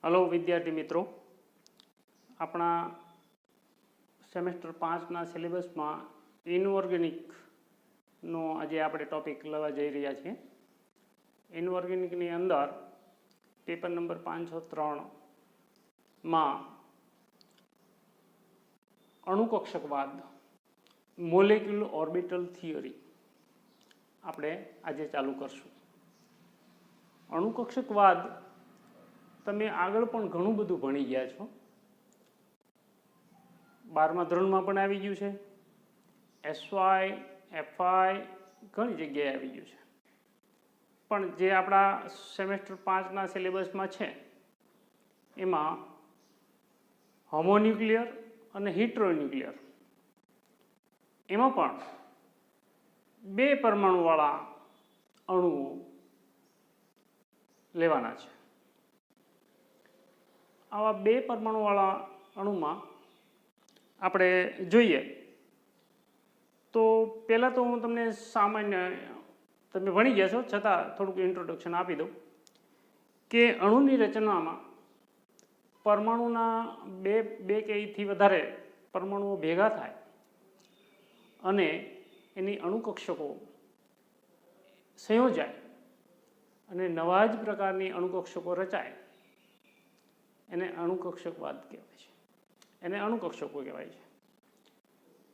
Hello વિદ્યાર્થી મિત્રો, આપણા સેમેસ્ટર 5ના સિલેબસમાં ઇનઓર્ગેનિકનો આજે આપણે ટોપિક લેવા જઈ રહ્યા છીએ. ઇનઓર્ગેનિકની અંદર પેપર નંબર 503માં અણુકક્ષકવાદ મોલેક્યુલર ઓર્બિટલ થિયરી આપણે આજે ચાલુ કરશું. અણુકક્ષકવાદ તમે આગળ પણ ઘણું બધું ભણી ગયા છો. 12મા ધોરણમાં પણ આવી ગયું છે, એસવાય એફઆઈ ઘણી જગ્યાએ આવી ગયું છે. પણ જે આપણા સેમેસ્ટર 5ના સિલેબસમાં છે એમાં હોમોન્યુક્લિયર અને હિટ્રોન્યુક્લિયર એમાં પણ બે પરમાણુવાળા અણુઓ લેવાના છે. આવા બે પરમાણુવાળા અણુમાં આપણે જોઈએ તો પહેલાં તો હું તમને સામાન્ય, તમે ભણી ગયા છો છતાં થોડુંક ઇન્ટ્રોડક્શન આપી દઉં કે અણુની રચનામાં પરમાણુના બે કે એથી વધારે પરમાણુઓ ભેગા થાય અને એની અણુકક્ષકો સંયોજાય અને નવા જ પ્રકારની અણુકક્ષકો રચાય, એને અણુકક્ષકવાદ કહેવાય છે, એને અણુકક્ષકો કહેવાય છે.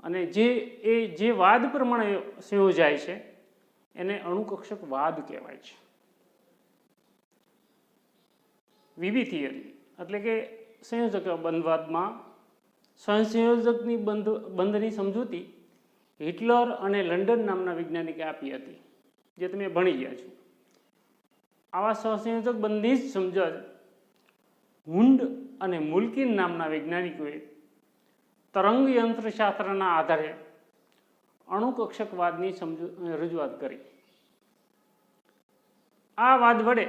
અને જે વાદ પ્રમાણે સંયોજાય છે એને અણુકક્ષકવાદ કહેવાય છે. વિબી થિયરી એટલે કે સંયોજક બંધવાદમાં સહસંયોજકની બંધની સમજૂતી હિટલર અને લંડન નામના વૈજ્ઞાનિકે આપી હતી, જે તમે ભણી ગયા છો. આવા સહસંયોજક બંધની જ સમજણ હુન્ડ અને મુલ્કિન નામના વૈજ્ઞાનિકોએ તરંગ યંત્રશાસ્ત્રના આધારે અણુકક્ષકવાદની રજૂઆત કરી. આ વાદ વડે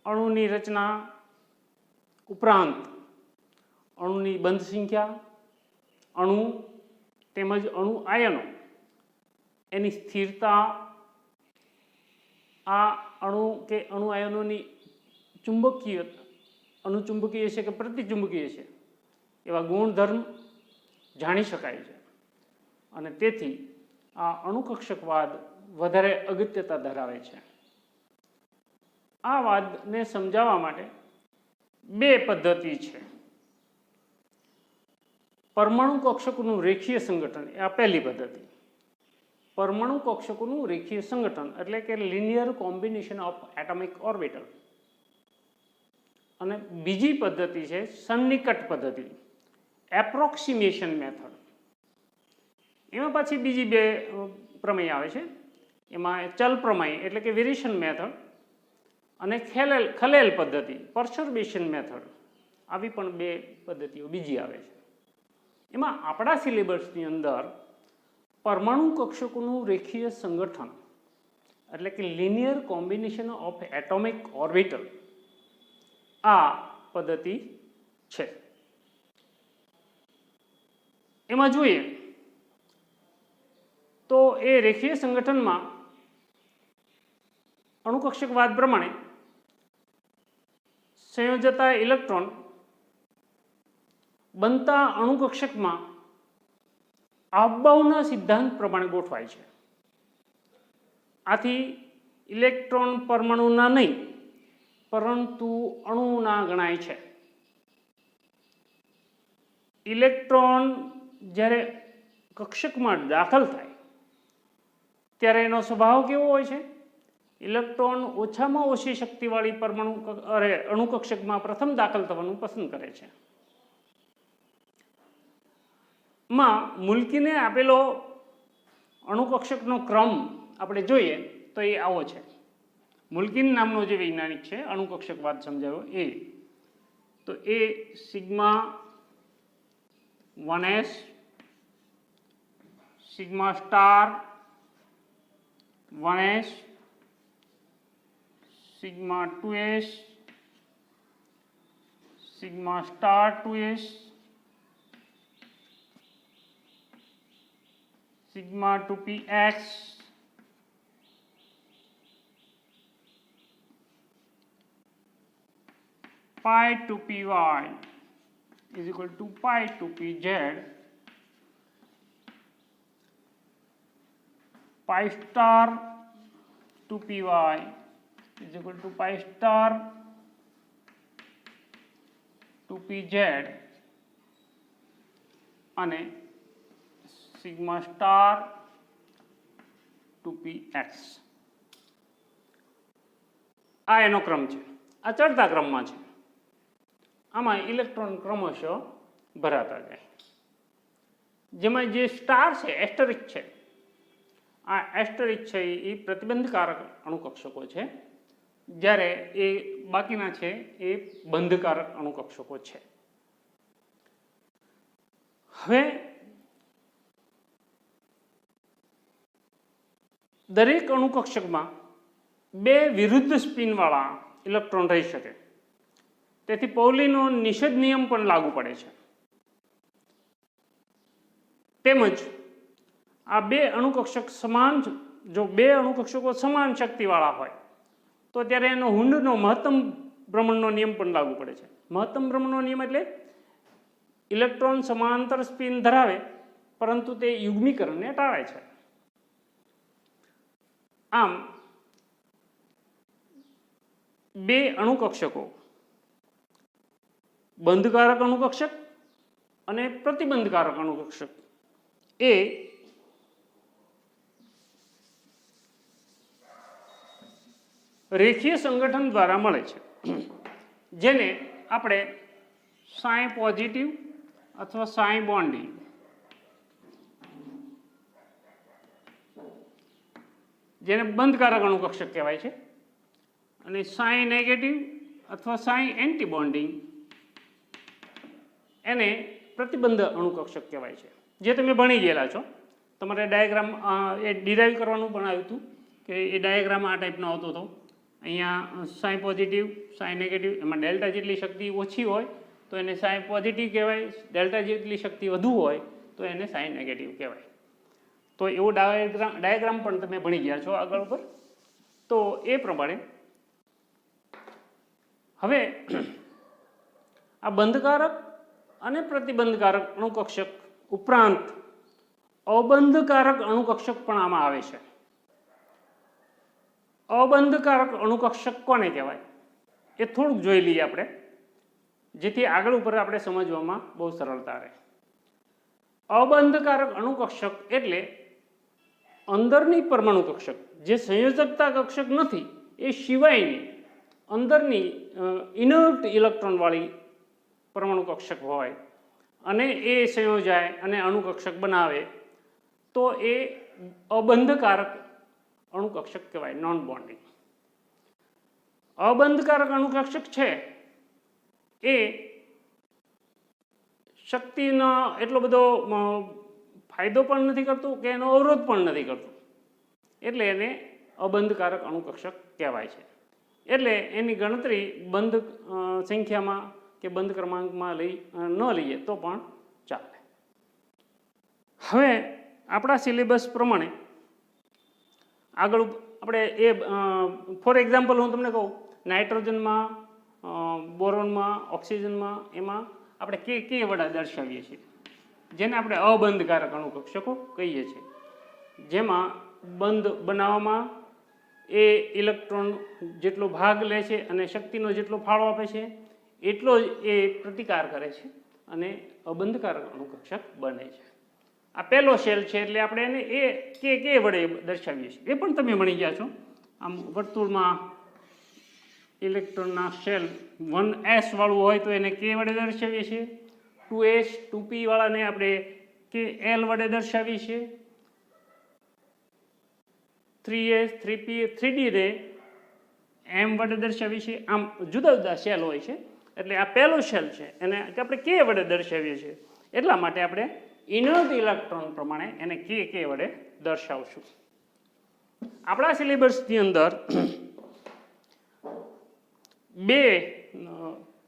અણુની રચના ઉપરાંત અણુની બંધ સંખ્યા, અણુ તેમજ અણુ આયનો, એની સ્થિરતા, આ અણુ કે અણુ આયનોની ચુંબકીય, અણુચુંબકીય છે કે પ્રતિચુંબકીય છે એવા ગુણધર્મ જાણી શકાય છે. અને તેથી આ અણુકક્ષકવાદ વધારે અગત્યતા ધરાવે છે. આ વાદને સમજાવવા માટે બે પદ્ધતિ છે. પરમાણુ કક્ષકોનું રેખીય સંગઠન એ આ પહેલી પદ્ધતિ. પરમાણુ કક્ષકોનું રેખીય સંગઠન એટલે કે linear combination of atomic orbital. અને બીજી પદ્ધતિ છે સન્નિકટ પદ્ધતિ, એપ્રોક્સિમેશન મેથડ. એમાં પાછી બીજી બે પ્રમેય આવે છે. એમાં ચલ પ્રમેય એટલે કે વેરિએશન મેથડ અને ખલેલ પદ્ધતિ, પર્ચર્બેશન મેથડ, આવી પણ બે પદ્ધતિઓ બીજી આવે છે. એમાં આપણા સિલેબસની અંદર પરમાણુ કક્ષકોનું રેખીય સંગઠન એટલે કે linear combination of atomic orbital આ પદ્ધતિ છે. એમાં જોઈએ તો એ રેખીય સંગઠનમાં અણુકક્ષકવાદ પ્રમાણે સંયોજતા ઇલેક્ટ્રોન બનતા અણુકક્ષકમાં અફબાઉના સિદ્ધાંત પ્રમાણે ગોઠવાય છે. આથી ઇલેક્ટ્રોન પરમાણુના નહીં પરંતુ અણુના ગણાય છે. ઇલેક્ટ્રોન જ્યારે કક્ષકમાં દાખલ થાય ત્યારે એનો સ્વભાવ કેવો હોય છે? ઇલેક્ટ્રોન ઓછામાં ઓછી શક્તિવાળી અણુકક્ષકમાં પ્રથમ દાખલ થવાનું પસંદ કરે છે. માં મુલ્કીને આપેલો અણુકક્ષકનો ક્રમ આપણે જોઈએ તો એ આવો છે. મુલ્કિન નામનો જે વૈજ્ઞાનિક છે અણુકક્ષકવાદ સમજાવ્યો એ, તો એ sigma 1s, sigma star 1s, sigma 2s, sigma star 2s, sigma 2px, pi to py is equal to pi to pz pi star to py is equal to pi star to pz અને sigma star two px આ એનો ક્રમ છે. આ ચડતા ક્રમમાં છે. આમાં ઇલેક્ટ્રોન ક્રમશઃ ભરાતા જાય. જેમાં જે સ્ટાર છે એસ્ટરિક છે, આ એસ્ટરિક છે એ પ્રતિબંધકારક અણુકક્ષકો છે, જ્યારે એ બાકીના છે એ બંધકારક અણુકક્ષકો છે. હવે દરેક અણુકક્ષકમાં બે વિરુદ્ધ સ્પિનવાળા ઇલેક્ટ્રોન રહી શકે, તેથી પૌલીનો નિષેધ નિયમ પણ લાગુ પડે છે. તેમજ આ બે અણુકક્ષક સમાન, જો બે અણુકક્ષકો સમાન શક્તિવાળા હોય તો ત્યારે એનો હુન્ડનો મહત્તમ ભ્રમણનો નિયમ પણ લાગુ પડે છે. મહત્તમ ભ્રમણનો નિયમ એટલે ઇલેક્ટ્રોન સમાંતર સ્પિન ધરાવે પરંતુ તે યુગ્મીકરણને ટાળે છે. આમ બે અણુકક્ષકો, બંધકારક અણુકક્ષક અને પ્રતિબંધકારક અણુકક્ષક, એ રેખીય સંગઠન દ્વારા મળે છે, જેને આપણે સાઈ પોઝિટિવ અથવા સાઈ બોન્ડિંગ, જેને બંધકારક અણુકક્ષક કહેવાય છે, અને સાઈ નેગેટિવ અથવા સાઈ એન્ટી બોન્ડિંગ એને પ્રતિબંધ અણુકક્ષક કહેવાય છે. જે તમે ભણી ગયેલા છો. તમારે ડાયાગ્રામ એ ડિરાઈવ કરવાનું પણ આવ્યું હતું કે એ ડાયાગ્રામ આ ટાઈપનો આવતો હતો. અહીંયા સાઈ પોઝિટિવ, સાઈ નેગેટિવ, એમાં ડેલ્ટા જેટલી શક્તિ ઓછી હોય તો એને સાઈ પોઝિટિવ કહેવાય, ડેલ્ટા જેટલી શક્તિ વધુ હોય તો એને સાઈ નેગેટિવ કહેવાય. તો એવો ડાયાગ્રામ પણ તમે ભણી ગયા છો આગળ ઉપર. તો એ પ્રમાણે હવે આ બંધકારક અને પ્રતિબંધકારક અણુકક્ષક ઉપરાંત અબંધકારક અણુકક્ષક પણ આમાં આવે છે. અબંધકારક અણુકક્ષક કોને કહેવાય એ થોડુંક જોઈ લઈએ આપણે, જેથી આગળ ઉપર આપણે સમજવામાં બહુ સરળતા રહે. અબંધકારક અણુકક્ષક એટલે અંદરની પરમાણુ કક્ષક, જે સંયોજકતા કક્ષક નથી એ સિવાયની અંદરની ઇનર્ટ ઇલેક્ટ્રોન વાળી પરમાણુ કક્ષક હોય અને એ સંયોજાય અને અણુકક્ષક બનાવે તો એ અબંધકારક અણુકક્ષક કહેવાય, નોન બોન્ડિંગ. અબંધકારક અણુકક્ષક છે એ શક્તિનો એટલો બધો ફાયદો પણ નથી કરતું કે એનો અવરોધ પણ નથી કરતું, એટલે એને અબંધકારક અણુકક્ષક કહેવાય છે. એટલે એની ગણતરી બંધ સંખ્યામાં કે બંધ ક્રમાંકમાં ન લઈએ તો પણ ચાલે. હવે આપણા સિલેબસ પ્રમાણે આગળ આપણે એ ફોર એક્ઝામ્પલ હું તમને કહું, નાઇટ્રોજનમાં, બોરોનમાં, ઓક્સિજનમાં, એમાં આપણે કે વડા દર્શાવીએ છીએ, જેને આપણે અબંધકારક અણુકક્ષકો કહીએ છીએ. જેમાં બંધ બનાવવામાં એ ઇલેક્ટ્રોન જેટલો ભાગ લે છે અને શક્તિનો જેટલો ફાળો આપે છે એટલો જ એ પ્રતિકાર કરે છે અને અબંધકારક અણુકક્ષક બને છે. આ પહેલો શેલ છે એટલે આપણે એને એ કે વડે દર્શાવીએ છીએ. એ પણ તમે ભણી ગયા છો. આમ વર્તુળમાં ઇલેક્ટ્રોનના શેલ 1s વાળું હોય તો એને કે વડે દર્શાવીએ છીએ, 2s 2p વાળાને આપણે કે l વડે દર્શાવીએ છીએ, 3s 3p 3d ને m વડે દર્શાવીએ છીએ. આમ જુદા જુદા શેલ હોય છે. એટલે આ પહેલો શેલ છે એને આપણે કે વડે દર્શાવીએ છીએ. એટલા માટે આપણે ઇનર્ટ ઇલેક્ટ્રોન પ્રમાણે એને કે વડે દર્શાવશું. આપણા સિલેબસની અંદર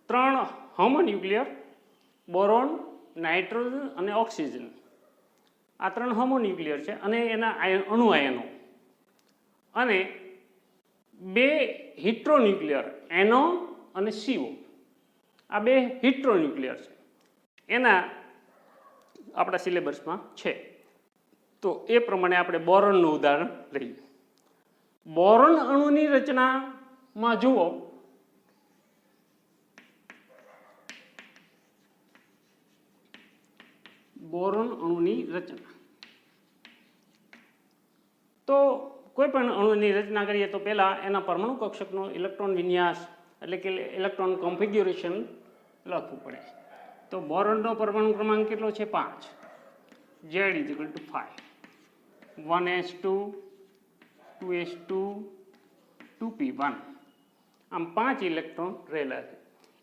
3 હોમોન્યુક્લિયર, બોરોન, નાઇટ્રોજન અને ઓક્સિજન, આ 3 હોમોન્યુક્લિયર છે અને એના અણુ આયનો, અને 2 હિટ્રોન્યુક્લિયર, NO અને CO, આ બે હિટ્રોન્યુક્લિયર છે, એના આપણા સિલેબસમાં છે. તો એ પ્રમાણે આપણે બોરોનનું ઉદાહરણ લઈએ. બોરોન અણુની રચનામાં જુઓ બોરોન અણુની રચના. તો કોઈ પણ અણુની રચના કરીએ તો પહેલા એના પરમાણુ કક્ષકનો ઇલેક્ટ્રોન વિન્યાસ એટલે કે ઇલેક્ટ્રોન કોન્ફિગ્યુરેશન લખવું પડે. તો બોરોનનો પરમાણુ ક્રમાંક કેટલો છે? 5. Z = 5. 1s2 2s2 2p1. આમ 5 ઇલેક્ટ્રોન રહેલા છે.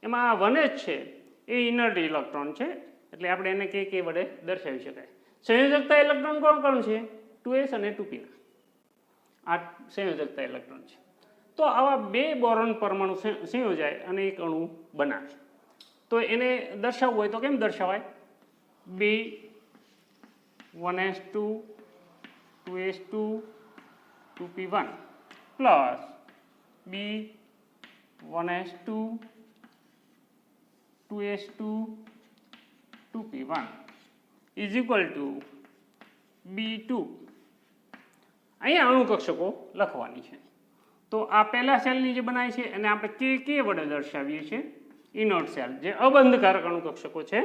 એમાં આ 1s છે એ ઇનર્ટ ઇલેક્ટ્રોન છે, એટલે આપણે એને કે વડે દર્શાવી શકાય. સંયોજકતા ઇલેક્ટ્રોન કોણ છે? 2s અને 2p. આ સંયોજકતા ઇલેક્ટ્રોન છે. તો આવા બે બોરોન પરમાણુ સંયોજાય અને એક અણુ બનાવે. તો એને દર્શાવવું હોય તો કેમ દર્શાવાય? B 1s2 2s2 2p1 plus B 1s2 2s2 2p1 is equal two B2. અહીંયા અણુ કક્ષકો લખવાની છે. તો આ પહેલા સેલની જે બનાવી છે એને આપણે કે વડે દર્શાવીએ છીએ, ઇનર્ટ સેલ જે અબંધકારક અણુ કક્ષકો છે.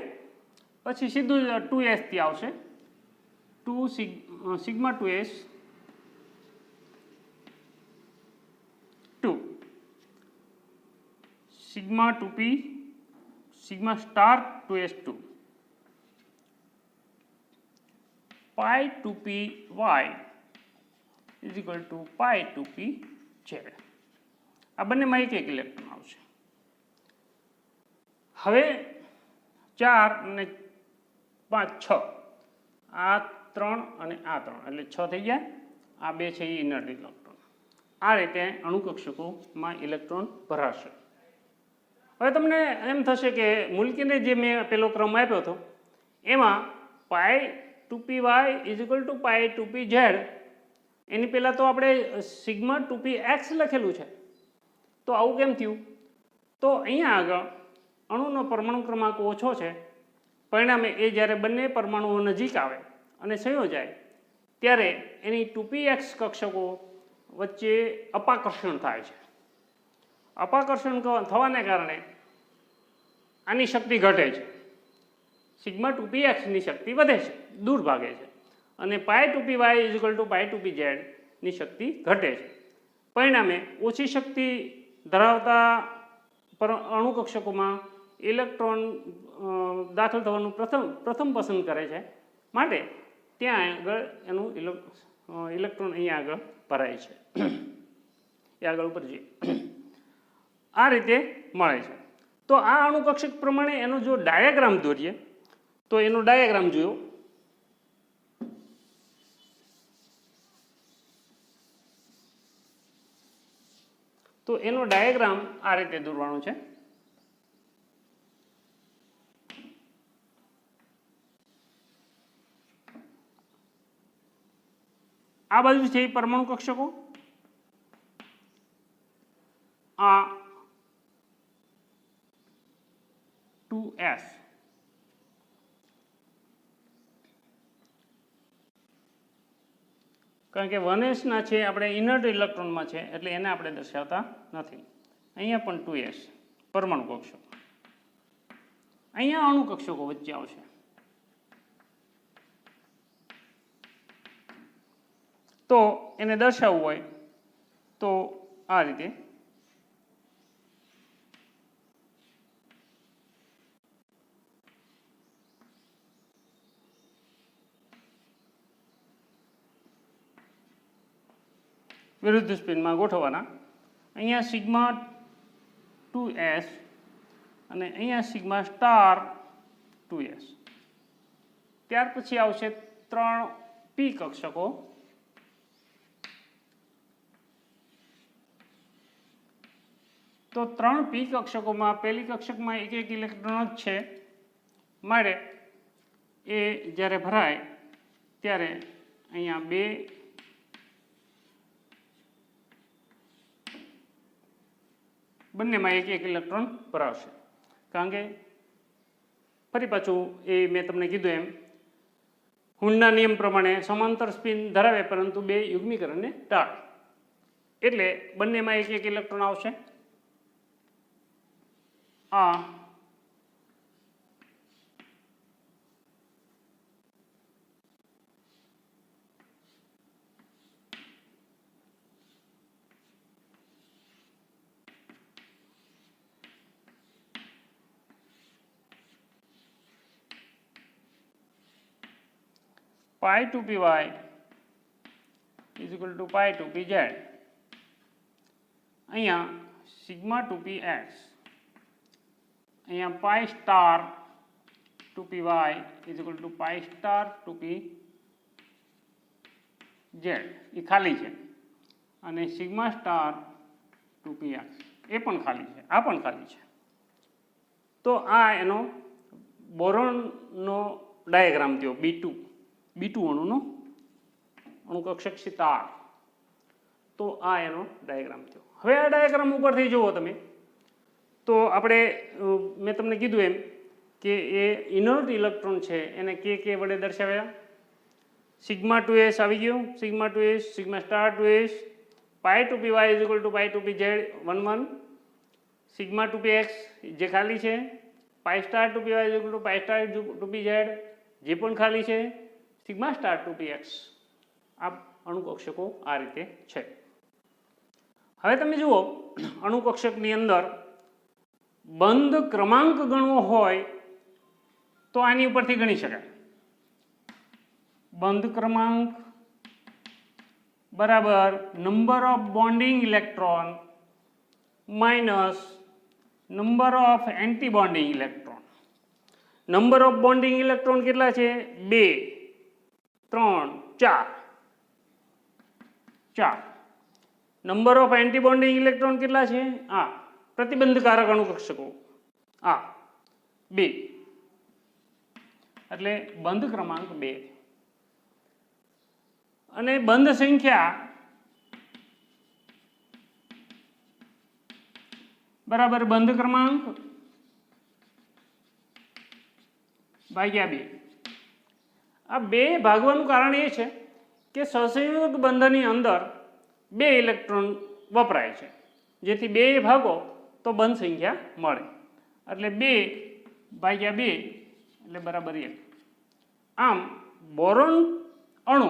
પછી સીધું 2s થી આવશે, 2 sigma 2s 2 sigma 2p sigma star 2s2 pi 2py is equal to pi 2pz. આ બંનેમાં એક ઇલેક્ટ્રોન આવશે. હવે 4 અને 5 6, આ 3 અને આ 3 એટલે 6 થઈ ગયા. આ બે છે એ ઇનર્ટ ઇલેક્ટ્રોન. આ રીતે અણુ કક્ષકોમાં ઇલેક્ટ્રોન ભરાશે. હવે તમને એમ થશે કે મુલ્કીને જે મેં પેલો ક્રમ આપ્યો હતો એમાં pi 2py is equal to pi 2pz, એની પહેલાં તો આપણે સિગ્મા 2px લખેલું છે. તો આવું કેમ થયું? તો અહીંયા આગળ અણુનો પરમાણુ ક્રમાંક ઓછો છે, પરિણામે એ જ્યારે બંને પરમાણુઓ નજીક આવે અને સંયોજાય ત્યારે એની 2px કક્ષકો વચ્ચે અપાકર્ષણ થાય છે. અપાકર્ષણ થવાને કારણે આની શક્તિ ઘટે છે. સિગ્મા 2px ની શક્તિ વધે છે, દૂર ભાગે છે, અને pi 2py is equal to pi 2pz ની શક્તિ ઘટે છે. પરિણામે ઓછી શક્તિ ધરાવતા અણુ કક્ષકોમાં ઇલેક્ટ્રોન દાખલ થવાનું પ્રથમ પસંદ કરે છે, માટે ત્યાં આગળ એનું ઇલેક્ટ્રોન અહીંયા આગળ ભરાય છે. એ આગળ ઉપર જઈએ. આ રીતે મળે છે. તો આ અણુ કક્ષક પ્રમાણે એનો જો ડાયાગ્રામ દોરીએ તો એનો ડાયાગ્રામ જોયો તો એનો ડાયાગ્રામ આ રીતે દોરવાનો છે. આ બાજુ છે પરમાણુ કક્ષકો, આ 2s, કારણ કે 1s ના છે આપણે ઇનર્ટ ઇલેક્ટ્રોનમાં છે એટલે એને આપણે દર્શાવતા નથી. અહીંયા પણ 2s પરમાણુ કક્ષકો, અહીંયા અણુ કક્ષકો વચ્ચે આવશે. તો એને દર્શાવવું હોય તો આ રીતે વિરુદ્ધ સ્પિનમાં ગોઠવવાના. અહીંયા સિગ્મા 2s અને અહીંયા સિગ્મા સ્ટાર 2s. ત્યાર પછી આવશે 3p કક્ષકો. તો 3p કક્ષકોમાં પહેલી કક્ષકમાં એક ઇલેક્ટ્રોન જ છે, માટે એ જ્યારે ભરાય ત્યારે અહીંયા બે બંનેમાં એક ઇલેક્ટ્રોન ભરાવશે, કારણ કે ફરી પાછું એ મેં તમને કીધું એમ હુન્ડના નિયમ પ્રમાણે સમાંતર સ્પિન ધરાવે પરંતુ બે યુગ્મીકરણને ટાળે, એટલે બંનેમાં એક એક ઇલેક્ટ્રોન આવશે. આ pi to py is equal to pi to pz. અહીંયા sigma to px, અહીંયા pi star to py is equal to pi star to pz એ ખાલી છે, અને sigma star to px એ પણ ખાલી છે, આ પણ ખાલી છે. તો આ એનો બોરોનનો ડાયાગ્રામ થયો B2 અણુનો અણુકક્ષક સિતાર. તો આ એનો ડાયાગ્રામ થયો. હવે આ ડાયાગ્રામ ઉપરથી જુઓ તમે તો આપણે મેં તમને કીધું એમ કે એ ઇનર્ટ ઇલેક્ટ્રોન છે એને કે વડે દર્શાવ્યા. સિગ્મા 2s આવી ગયું, sigma 2s, sigma star 2s, pi two P Y is equal to pi two P Z 1 1, sigma two P X જે ખાલી છે, pi star two P Y is equal to pi star two P Z જે પણ ખાલી છે, sigma star two P X. આ અણુકક્ષકો આ રીતે છે. હવે તમે જુઓ અણુકક્ષકની અંદર બંધ ક્રમાંક ગણવો હોય તો આની ઉપરથી ગણી શકાય. બંધ ક્રમાંક બરાબર number of bonding electron minus number of anti bonding electron. Number of bonding electron કેટલા છે? 2 3 4. Number of anti bonding electron કેટલા છે? આ પ્રતિબંધકારક અણુકક્ષકો આ 2, એટલે બંધ ક્રમાંક 2. અને બંધ સંખ્યા બરાબર બંધ ક્રમાંક ભાગ્યા 2. આ 2 ભાગવાનું કારણ એ છે કે સહસંયોજક બંધની અંદર 2 ઇલેક્ટ્રોન વપરાય છે, જેથી 2 ભાગો તો બંધ સંખ્યા મળે, એટલે 2/2 એટલે બરાબર 1. આમ બોરોન અણુ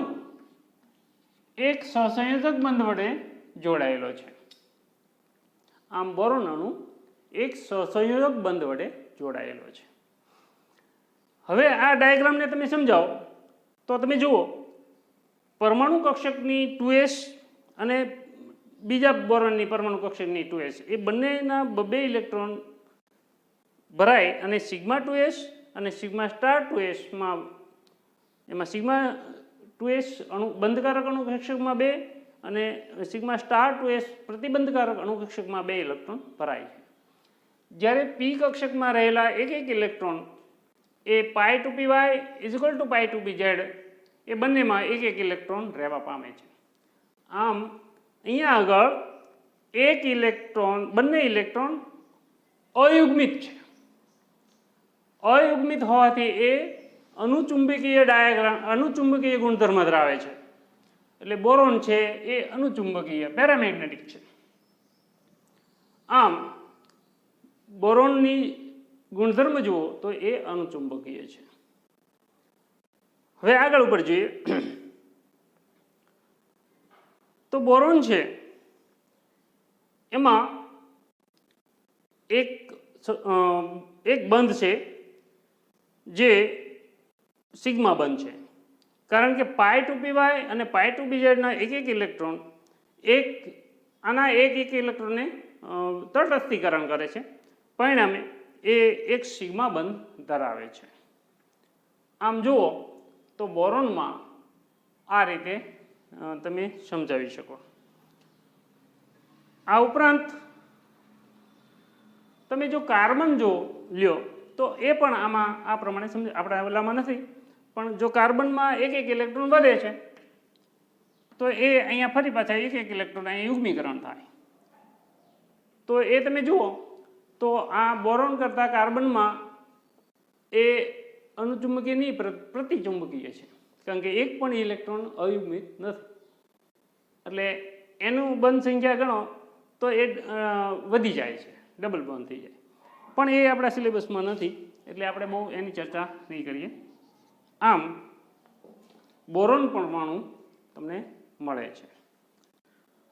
એક સહસંયોજક બંધ વડે જોડાયેલો છે. આમ બોરોન અણુ એક સહસંયોજક બંધ વડે જોડાયેલો છે. હવે આ ડાયાગ્રામને તમે સમજાવો તો તમે જુઓ પરમાણુ કક્ષકની 2s અને બીજા બોરોનની પરમાણુ કક્ષકની 2s એ બંનેના 2 ઇલેક્ટ્રોન ભરાય અને સિગ્મા 2s અને સિગ્મા સ્ટાર 2s માં એમાં સિગ્મા 2s અણુ બંધકારક અણુકક્ષકમાં 2 અને સિગ્મા સ્ટાર 2s પ્રતિબંધકારક અણુકક્ષકમાં 2 ઇલેક્ટ્રોન ભરાય છે. જ્યારે પી કક્ષકમાં રહેલા એક ઇલેક્ટ્રોન એ pi two P Y is equal to pi two P Z એ બંનેમાં એક ઇલેક્ટ્રોન રહેવા પામે છે. આમ અહીંયા આગળ એક ઇલેક્ટ્રોન બંને ઇલેક્ટ્રોન અયુગ્મિત છે. અયુગ્મિત હોવાથી એ અનુચુંબકીય અનુચુંબકીય ગુણધર્મ ધરાવે છે, એટલે બોરોન છે એ અનુચુંબકીય પેરામેગ્નેટિક છે. આમ બોરોનની ગુણધર્મ જુઓ તો એ અનુચુંબકીય છે. હવે આગળ ઉપર જોઈએ તો બોરોન છે એમાં એક બંધ છે જે સિગ્મા બંધ છે, કારણ કે પાઈ ટુ પી વાય અને પાઈ ટુ પી ઝેડના એક ઇલેક્ટ્રોન આના એક ઇલેક્ટ્રોનને તટસ્થીકરણ કરે છે, પરિણામે એ એક સિગ્મા બંધ ધરાવે છે. આમ જુઓ તો બોરોનમાં આ રીતે તમે સમજાવી શકો. આ ઉપરાંત તમે જો કાર્બન જો લ્યો તો એ પણ આમાં આ પ્રમાણે સમજ આપણા ઓલામાં નથી, પણ જો કાર્બનમાં એક ઇલેક્ટ્રોન વધે છે તો એ અહીંયા ફરી પાછા એક ઇલેક્ટ્રોન અહીંયા યુગ્મીકરણ થાય. તો એ તમે જુઓ તો આ બોરોન કરતાં કાર્બનમાં એ અનુચુંબકીય નહીં પ્રતિચુંબકીય છે, કારણ કે એક પણ ઇલેક્ટ્રોન અયુગ્મિત નથી. એટલે એનું બંધ સંખ્યા ગણો તો એ વધી જાય છે, ડબલ બંધ થઈ જાય. પણ એ આપણા સિલેબસમાં નથી એટલે આપણે બહુ એની ચર્ચા નહીં કરીએ. આમ બોરોન પરમાણુ તમને મળે છે.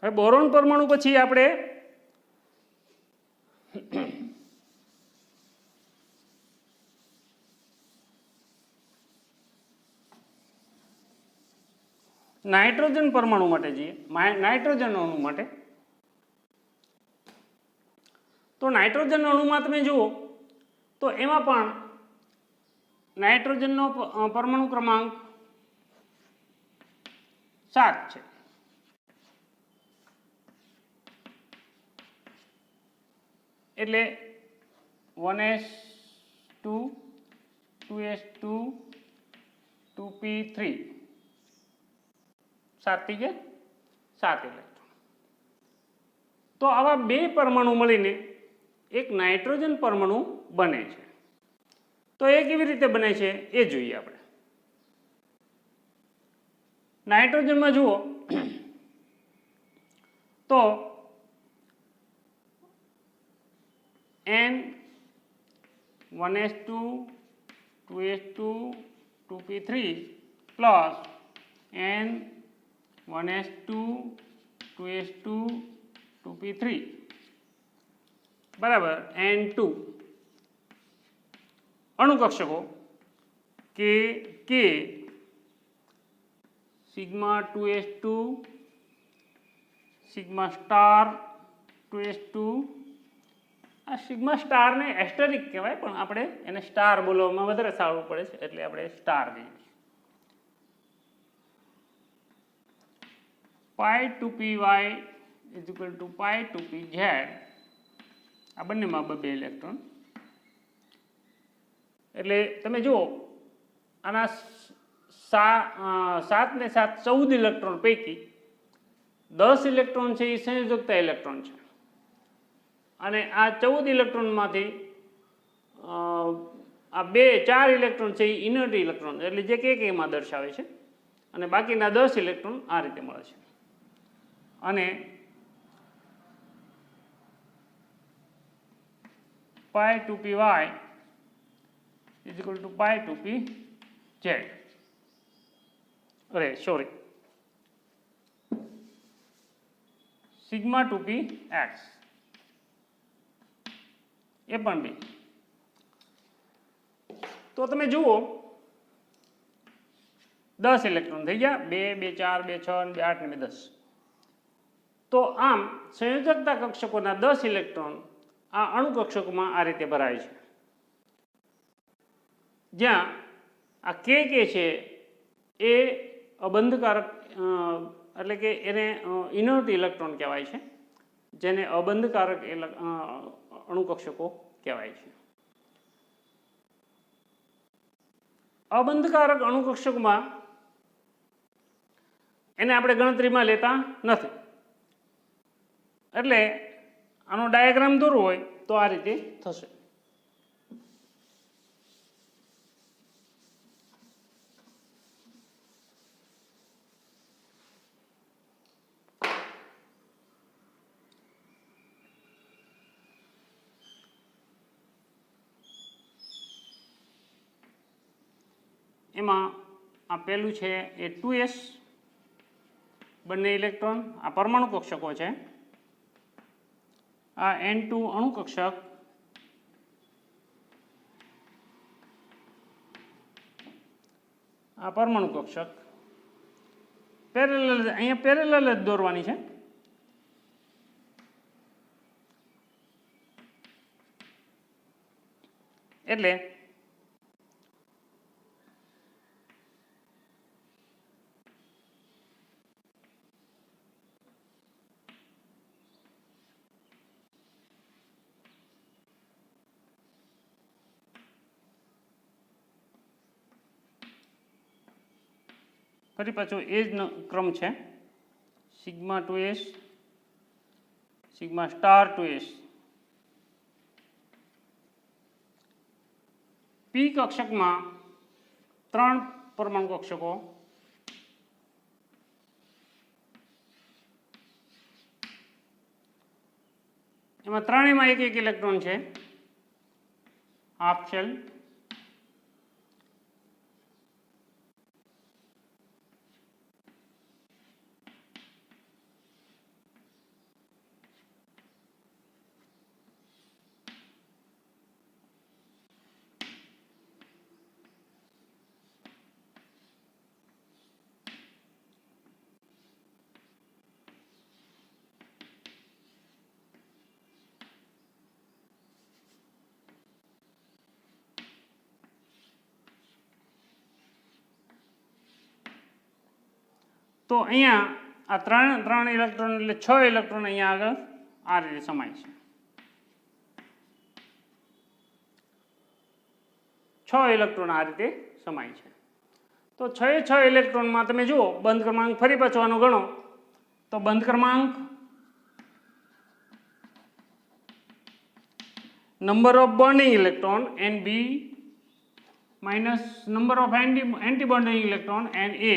હવે બોરોન પરમાણુ પછી આપણે નાઇટ્રોજન પરમાણુ માટે જઈએ. નાઇટ્રોજન અણુ માટે તો નાઇટ્રોજન અણુમાં તમે જુઓ તો એમાં પણ નાઇટ્રોજનનો પરમાણુ ક્રમાંક 7 છે. એટલે 1s2 2s2 2p3 7 થઈ ગયા 7 ઇલેક્ટ્રોન. તો આવા બે પરમાણુ મળીને એક નાઇટ્રોજન પરમાણુ બને છે. તો એ કેવી રીતે બને છે એ જોઈએ આપણે. નાઇટ્રોજનમાં જુઓ તો n 1s2 2s2 2p3 plus n 1s2 2s2 2p3 બરાબર n2 અણુકક્ષકો k sigma 2s2 sigma star 2s2. આ સિગ્મા સ્ટારને એસ્ટરિક કહેવાય પણ આપણે એને સ્ટાર બોલવામાં વધારે સારું પડે છે એટલે આપણે સ્ટાર કહીએ. pi 2py is equal to pi 2pz. આ બંનેમાં બે ઇલેક્ટ્રોન. એટલે તમે જુઓ આના 7 ને 7 14 ઇલેક્ટ્રોન પૈકી 10 ઇલેક્ટ્રોન છે એ સંયોજકતા ઇલેક્ટ્રોન છે અને આ 14 ઇલેક્ટ્રોનમાંથી આ 4 ઇલેક્ટ્રોન છે એ ઇનર્ટ ઇલેક્ટ્રોન એટલે જે કે માં દર્શાવે છે અને બાકીના 10 ઇલેક્ટ્રોન આ રીતે મળે છે. અને pi 2py is equal to pi 2pz. અરે સોરી સિગ્મા 2px એ પણ બી. તો તમે જુઓ 10 ઇલેક્ટ્રોન થઈ ગયા 2 2 4 2 6 2 8 ને 10. તો આમ સંયોજકતા કક્ષકોના 10 ઇલેક્ટ્રોન આ અણુ કક્ષકોમાં આ રીતે ભરાય છે, જ્યાં આ કે છે એ અબંધકારક એટલે કે એને ઇનર્ટ ઇલેક્ટ્રોન કહેવાય છે, જેને અબંધકારક અણુ કક્ષકો કહેવાય છે. અબંધકારક અણુ કક્ષકોમાં એને આપણે ગણતરીમાં લેતા નથી. એટલે આનો ડાયાગ્રામ દોરવો હોય તો આ રીતે થશે. એમાં આ પહેલું છે એ 2s બંને ઇલેક્ટ્રોન આ પરમાણુ કક્ષકો છે. આ n2 અણુ કક્ષક આ પરમાણુ કક્ષક પેરેલલ અહીંયા પેરેલલ જ દોરવાની છે. એટલે ફરી પાછો એ જ ક્રમ છે. Sigma 2s sigma star 2s પી કક્ષકમાં 3 પરમાણુ કક્ષકો, એમાં ત્રણેયમાં એક એક ઇલેક્ટ્રોન છે, હાફ શેલ. તો અહીંયા આ ત્રણ ઇલેક્ટ્રોન એટલે 6 ઇલેક્ટ્રોન અહીંયા આગળ આ રીતે સમાય છે. 6 ઇલેક્ટ્રોન આ રીતે સમાય છે. તો 6 ઇલેક્ટ્રોનમાં તમે જુઓ બંધ ક્રમાંક ફરી પાછો ગણો તો બંધ ક્રમાંક, number of bonding electron NB minus number of anti bonding electron NA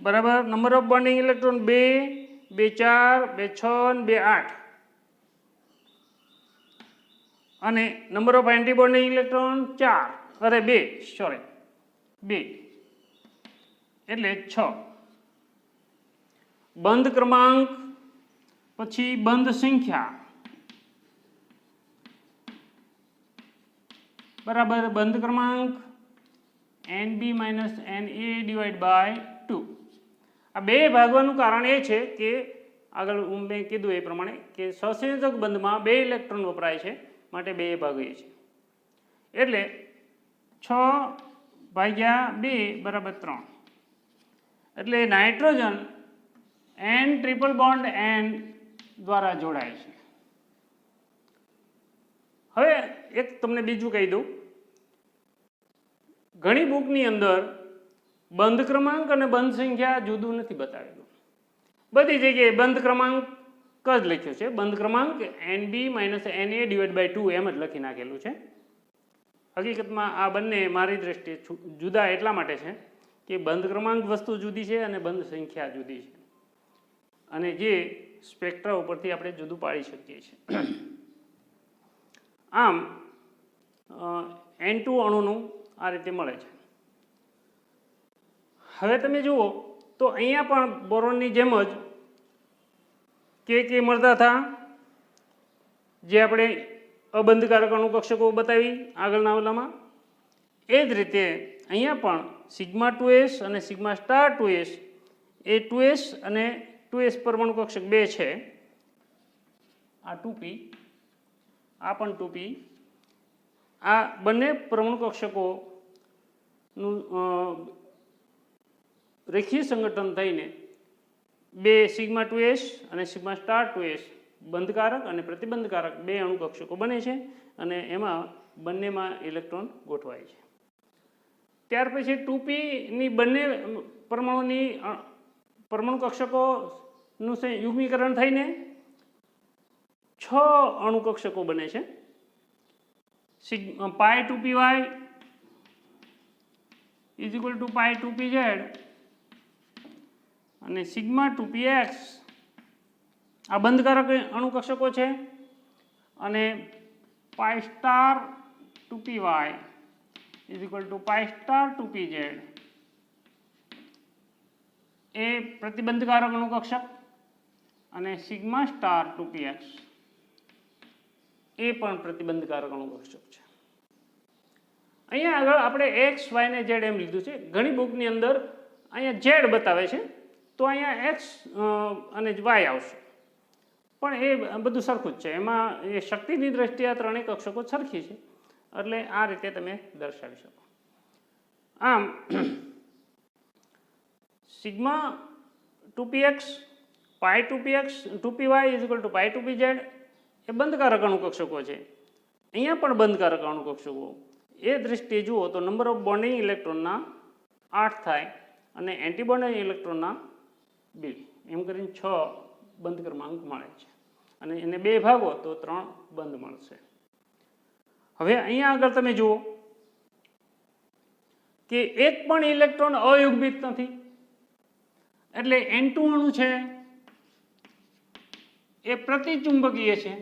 બરાબર નંબર ઓફ બોન્ડિંગ ઇલેક્ટ્રોન 2, 2, 4, 2, 6 અને 2, 8 અને number of anti bonding electron 2 એટલે 6. બંધ ક્રમાંક પછી બંધ સંખ્યા બરાબર બંધ ક્રમાંક NB minus NA divide by 2. આ બે ભાગવાનું કારણ એ છે કે આગળ મેં કીધું એ પ્રમાણે કે સહસંયોજક બંધમાં 2 ઇલેક્ટ્રોન વપરાય છે માટે 2 ભાગીએ છે એટલે 6/2 બરાબર 3. એટલે nitrogen N triple bond N દ્વારા જોડાય છે. હવે એક તમને બીજું કહી દઉં, ઘણી બુકની અંદર બંધ ક્રમાંક અને બંધ સંખ્યા જુદું નથી બતાવેલું. બધી જગ્યાએ બંધ ક્રમાંક જ લખ્યું છે. બંધ ક્રમાંક NB minus NA divide by 2 એમ જ લખી નાખેલું છે. હકીકતમાં આ બંને મારી દ્રષ્ટિએ જુદા એટલા માટે છે કે બંધ ક્રમાંક વસ્તુ જુદી છે અને બંધ સંખ્યા જુદી છે, અને જે સ્પેક્ટ્રા ઉપરથી આપણે જુદું પાડી શકીએ છીએ. આમ N2 અણુનું આ રીતે મળે છે. હવે તમે જુઓ તો અહીંયા પણ બોરોનની જેમ જ કે મળતા હતા, જે આપણે અબંધકારક અણુ કક્ષકો બતાવી આગળના ઓલામાં. એ જ રીતે અહીંયા પણ સિગ્મા 2s અને સિગ્મા સ્ટાર 2s એ 2s અને 2s પરમાણુ કક્ષક 2 છે. આ 2p, આ પણ 2p. આ બંને પરમાણુ કક્ષકોનું રેખીય સંગઠન થઈને 2 સિગ્મા 2s અને સિગ્મા સ્ટાર 2s બંધકારક અને પ્રતિબંધકારક 2 અણુ કક્ષકો બને છે અને એમાં બંનેમાં ઇલેક્ટ્રોન ગોઠવાય છે. ત્યાર પછી 2p ની બંને પરમાણુ કક્ષકોનું યુગ્મીકરણ થઈને 6 અણુ કક્ષકો બને છે. Pi 2py is equal to pi 2pz અને સિગ્મા 2px આ બંધકારક અણુ કક્ષકો છે, અને pi star 2py is equal to pi star 2pz એ પ્રતિબંધકારક અણુ કક્ષક, અને સિગ્મા સ્ટાર 2px એ પણ પ્રતિબંધકારક અણુ કક્ષક છે. અહીંયા આગળ આપણે x, y ને z એમ લીધું છે. ઘણી બુકની અંદર અહીંયા z બતાવે છે તો અહીંયા x અને y આવશે, પણ એ બધું સરખું જ છે. એમાં એ શક્તિની દ્રષ્ટિએ આ ત્રણેય કક્ષકો સરખી છે, એટલે આ રીતે તમે દર્શાવી શકો. આમ sigma 2px pi 2px 2py is equal to pi 2pz એ બંધકારક અણુ કક્ષકો છે. અહીંયા પણ બંધકારક અણુ કક્ષકો એ દ્રષ્ટિએ જુઓ તો નંબર ઓફ બોન્ડિંગ ઇલેક્ટ્રોનના 8 થાય અને એન્ટી બોન્ડિંગ ઇલેક્ટ્રોનના 2, એમ કરીને 6 બંધ ક્રમાંક મળે છે, અને એને 2 ભાગો તો 3 બંધ મળશે. હવે અહીંયા આગળ તમે જુઓ કે એક પણ ઇલેક્ટ્રોન અયુગ્મિત નથી, એટલે N2 અણુ છે એ પ્રતિચુંબકીય છે,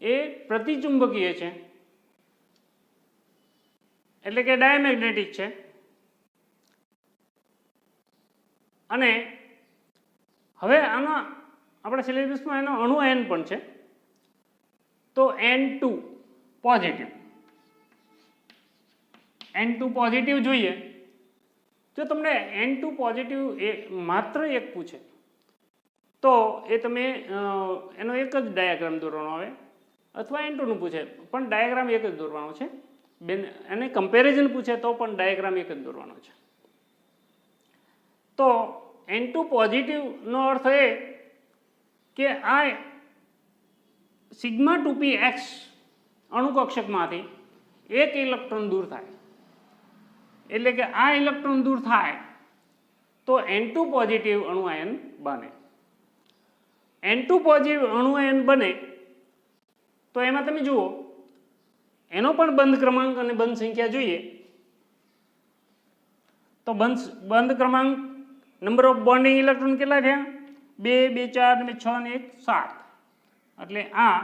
એ પ્રતિચુંબકીય છે એટલે કે ડાયમેગ્નેટિક છે. અને હવે આના આપણા સિલેબસમાં એનો અણુ N પણ છે, તો N2 પોઝિટિવ, N2 પોઝિટિવ જોઈએ. જો તમને N2 પોઝિટિવ એ માત્ર એક પૂછે તો એ તમે એનો એક જ ડાયાગ્રામ દોરવાનો આવે, અથવા N2 નું પૂછે પણ ડાયાગ્રામ એક જ દોરવાનો છે. એને કમ્પેરિઝન પૂછે તો પણ ડાયાગ્રામ એક જ દોરવાનો છે. તો N2 પોઝિટિવનો અર્થ એ કે આ સિગ્મા 2px અણુકક્ષકમાંથી એક ઇલેક્ટ્રોન દૂર થાય, એટલે કે આ ઇલેક્ટ્રોન દૂર થાય તો N2 પોઝિટિવ અણુ આયન બને. N2 પોઝિટિવ અણુ આયન બને તો એમાં તમે જુઓ એનો પણ બંધ ક્રમાંક અને બંધ સંખ્યા જોઈએ. તો બંધ ક્રમાંક નંબર ઓફ બોન્ડિંગ ઇલેક્ટ્રોન કેટલા થયા? 2, 2, 4, 6 ને 1, 7. એટલે આ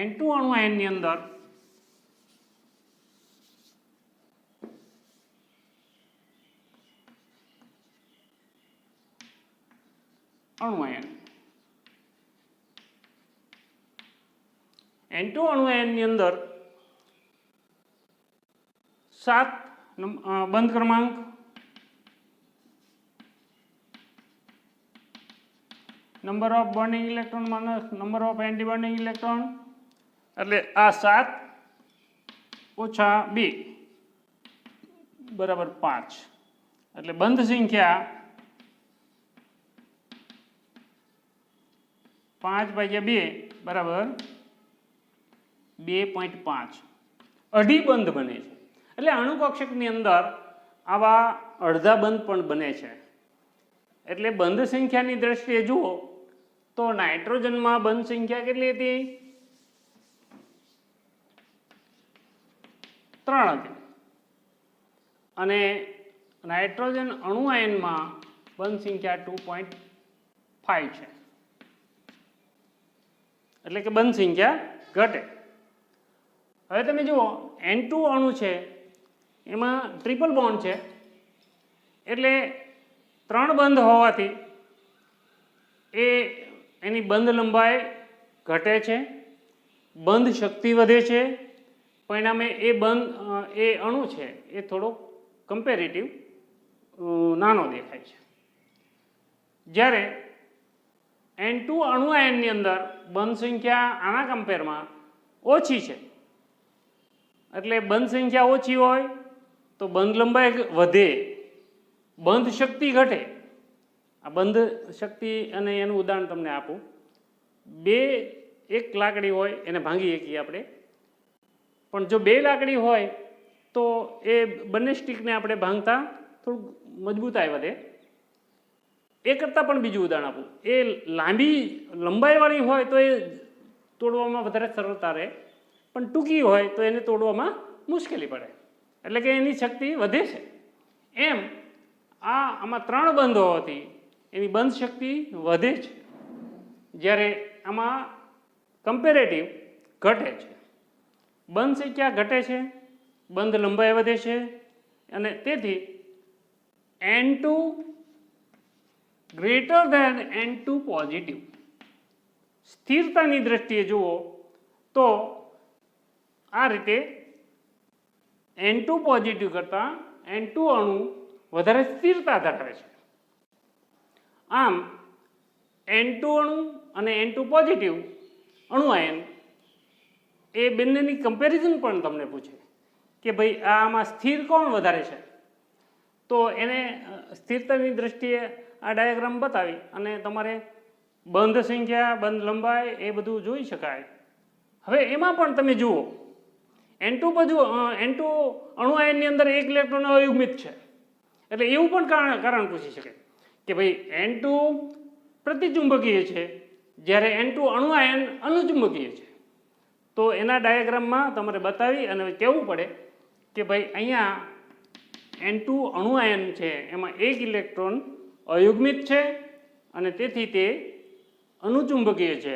N2 અણુ આયનની અંદર અણુ આયન N2 અણુ આયનની અંદર 7 બંધ ક્રમાંક number of bonding electron minus number of anti bonding electron, એટલે આ 7 ઓછા 2 બરાબર 5. એટલે બંધ સંખ્યા 5/2 બરાબર 2.5, અઢી બંધ બને છે. એટલે અણુકક્ષકની અંદર આવા અડધા બંધ પણ બને છે. એટલે બંધ સંખ્યાની દ્રષ્ટિએ જુઓ તો નાઇટ્રોજનમાં બંધ સંખ્યા કેટલી હતી? 3 હતી. અને નાઇટ્રોજન અણુ આયનમાં બંધ સંખ્યા 2.5 છે. એટલે કે બંધ સંખ્યા ઘટે. હવે તમે જુઓ N2 અણુ છે એમાં ટ્રિપલ બોન્ડ છે, એટલે 3 બંધ હોવાથી એની બંધ લંબાઈ ઘટે છે, બંધ શક્તિ વધે છે, પરિણામે એ અણુ છે એ થોડો કમ્પેરેટિવ નાનો દેખાય છે. જ્યારે N2 અણુ આયનની અંદર બંધ સંખ્યા આના કમ્પેરમાં ઓછી છે, એટલે બંધ સંખ્યા ઓછી હોય તો બંધ લંબાઈ વધે, બંધ શક્તિ ઘટે. આ બંધ શક્તિ અને એનું ઉદાહરણ તમને આપું. એક લાકડી હોય એને ભાંગી શકીએ આપણે, પણ જો 2 લાકડી હોય તો એ બંને સ્ટીકને આપણે ભાંગતા થોડુંક મજબૂતાઈ વધે. એ કરતાં પણ બીજું ઉદાહરણ આપું. એ લાંબી લંબાઈવાળી હોય તો એ તોડવામાં વધારે સરળતા રહે, પણ ટૂંકી હોય તો એને તોડવામાં મુશ્કેલી પડે, એટલે કે એની શક્તિ વધે છે. એમ આમાં 3 બંધ હોવાથી એની બંધ શક્તિ વધે છે, જ્યારે આમાં કમ્પેરેટિવ ઘટે છે. બંધ સંખ્યા ઘટે છે, બંધ લંબાઈ વધે છે, અને તેથી N2 greater than N2 positive. સ્થિરતાની દ્રષ્ટિએ જુઓ તો આ રીતે N2 પોઝિટિવ કરતાં N2 અણુ વધારે સ્થિરતા ધરાવે છે. આમ N2 અણુ અને N2 પોઝિટિવ અણુ આયન એ બંનેની કમ્પેરિઝન પણ તમને પૂછે કે ભાઈ આમાં સ્થિર કોણ વધારે છે, તો એને સ્થિરતાની દ્રષ્ટિએ આ ડાયાગ્રામ બતાવી અને તમારે બંધ સંખ્યા, બંધ લંબાઈ એ બધું જોઈ શકાય. હવે એમાં પણ તમે જુઓ N2 અણુ આયનની અંદર 1 ઇલેક્ટ્રોન અયુગ્મિત છે, એટલે એવું પણ કારણ પૂછી શકે કે ભાઈ N2 પ્રતિચુંબકીય છે, જ્યારે N2 અણુ આયન અનુચુંબકીય છે. તો એના ડાયાગ્રામમાં તમારે બતાવી અને કહેવું પડે કે ભાઈ અહીંયા N2 અણુ આયન છે એમાં એક ઇલેક્ટ્રોન અયુગ્મિત છે અને તેથી તે અનુચુંબકીય છે,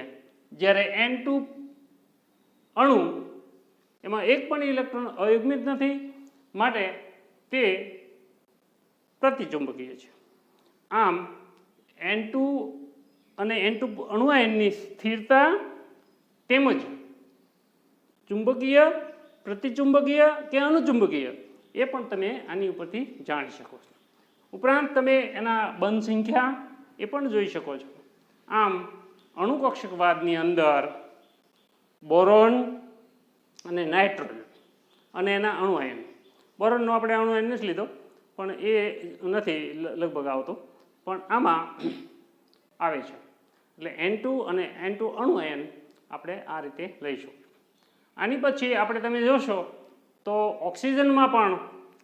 જ્યારે N2 અણુ એમાં એક પણ ઇલેક્ટ્રોન અયુગ્મિત નથી માટે તે પ્રતિચુંબકીય છે. આમ N2 અને N2 અણુ આયનની સ્થિરતા તેમજ ચુંબકીય, પ્રતિચુંબકીય કે અનુચુંબકીય એ પણ તમે આની ઉપરથી જાણી શકો છો. ઉપરાંત તમે એના બંધ સંખ્યા એ પણ જોઈ શકો છો. આમ અણુકક્ષકવાદની અંદર બોરોન અને નાઇટ્રોજન અને એના અણુ આયન, બોરોનનો આપણે અણુ આયન નથી લીધો પણ એ નથી લગભગ આવતો, પણ આમાં આવે છે. એટલે N2 અને N2 અણુ આયન આપણે આ રીતે લઈશું. આની પછી આપણે તમે જોશો તો ઓક્સિજનમાં પણ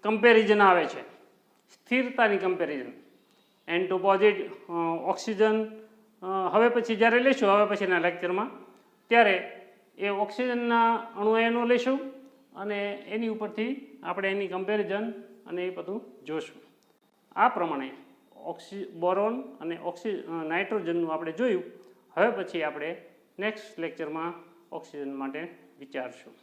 કમ્પેરિઝન આવે છે, સ્થિરતાની કમ્પેરિઝન. N2 પોઝિટિવ ઓક્સિજન હવે પછી જ્યારે લઈશું, હવે પછીના લેક્ચરમાં, ત્યારે એ ઓક્સિજનના અણુ આયનો લઈશું અને એની ઉપરથી આપણે એની કમ્પેરિઝન અને એ બધું જોશું. આ પ્રમાણે બોરોન અને નાઇટ્રોજનનું આપણે જોયું. હવે પછી આપણે નેક્સ્ટ લેક્ચરમાં ઓક્સિજન માટે વિચારશું.